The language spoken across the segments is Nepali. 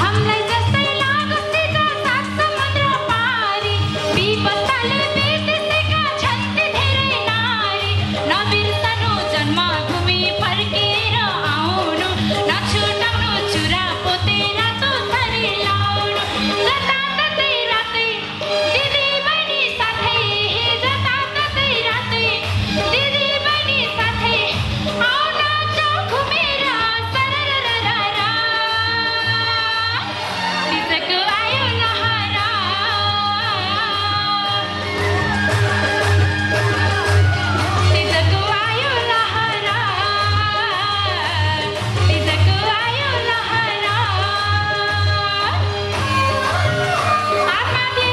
हामीलाई जस्तै लागोस् सिधा सात समुद्र पारी विपत्ताले बितेका छन् ती धेरै नारी नबिर्सनु जन्मभूमि फर्केर आउनु नछुटाउनु चुरा पोते रातो थरी लाउनु जताततै रातै दिदी बहिनी साथै जताततै रातै दिदी बहिनी साथै आउन जाऊ घुमेर सरररररा तिजको आयो लहरा तिजको आयो लहरा तिजको आयो लहरा आत्माले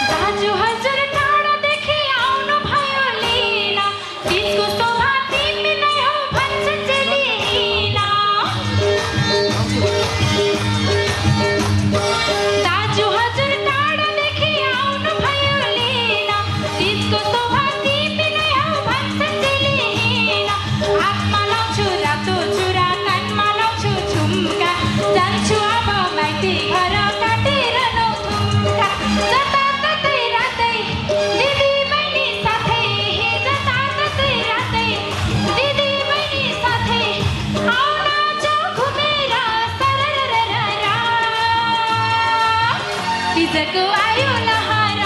दाजु हजुर टाढादेखि आउनु भयो लिन तिजको शोभा तिमी नै हौ भन्छ चेलीना दाजु हजुर टाढादेखि आउनु भयो लिन तिजको शोभा तिमी नै हौ भन्छ चेलीना हातमा लाउँछु रातो चुरा कानमा लाउँछु झुम्का जान्छु अब माइती घर काटेर नौ थुम्का जताततै रातै दिदी बहिनी साथै जताततै रातै दिदी बहिनी साथै आउन जाऊ घुमेर सरररररा तिजको आयो लहरा